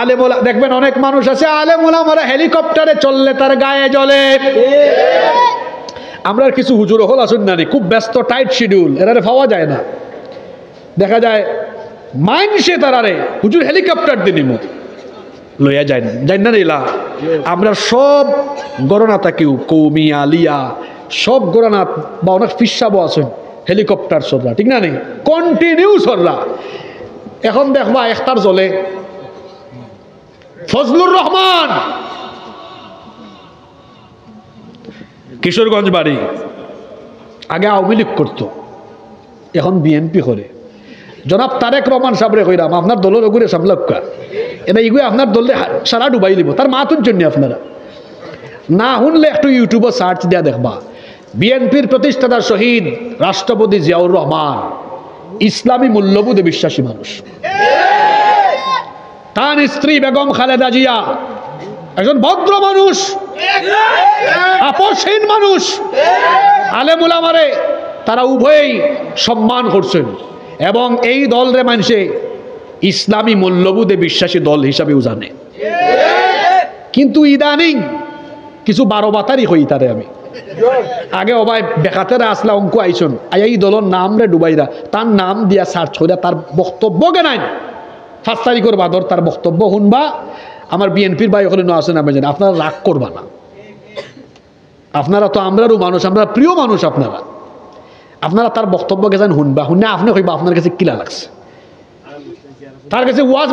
আলেমুলা দেখবেন অনেক মানুষ আছে আলেমুলামারা হেলিকপ্টারে চললে তার গায়ে জ্বলে আমরা কিছু হুজুর হল আসুন না খুব ব্যস্ত টাইট শিডিউল এরারে পাওয়া যায় না দেখা যায় মাইনসে তারারে হুজুর হেলিকপ্টার দিনিম লইয়া যায় না নিলা আমরা সব গণনাথা কেউ কৌমি আলিয়া সব গণনাথ বা অনেক ফিসাবো আছেন হেলিকপ্টার সররা ঠিক না নেই কন্টিনিউ সররা এখন দেখবা একটার জ্বলে ফজলুর রহমান কিশোরগঞ্জ বাড়ি আগে আওয়ামী লীগ করতো এখন বিএনপি করে জনাব তারেক রহমান সাবরে কইরাম আপনার দলের ওগুলো সামলাক্কা এবার এগুলো আপনার দলে সারা ডুবাই দিব তার মাতুন জন্য আপনারা না শুনলে একটু ইউটিউবে সার্চ দেয়া দেখবা বিএনপির প্রতিষ্ঠাতা শহীদ রাষ্ট্রপতি জিয়াউর রহমান ইসলামী মূল্যবোধে বিশ্বাসী মানুষ তার স্ত্রী বেগম খালেদা জিয়া একজন ভদ্র মানুষ আপসহীন মানুষ আলেম উলামারে তারা উভয়েই সম্মান করছেন এবং এই দলরে মানুষে ইসলামী মূল্যবোধে বিশ্বাসী দল হিসাবেও জানে কিন্তু ইদানিং কিছু বারো বাতারি হই তারে আমি আগে অবাই বেকাতেরা আসলা অঙ্ক আইসন আইয়া এই দলের নাম রে ডুবাইরা তার নাম দিয়া সার্চ করে তার বক্তব্য কেনাই 5 তারিখের বাদর তার বক্তব্য শুনবা। আমার বিএনপির ভাই ওখানে আসে না বেজেন, আপনারা রাগ করবা না, আপনারা তো আমরারও মানুষ, আমরা প্রিয় মানুষ, আপনারা তার বক্তব্য গেছেন শুনবা, শুনে আপনি কইবা আপনার কাছে কিলা লাগছে, তার কাছে ওয়াজ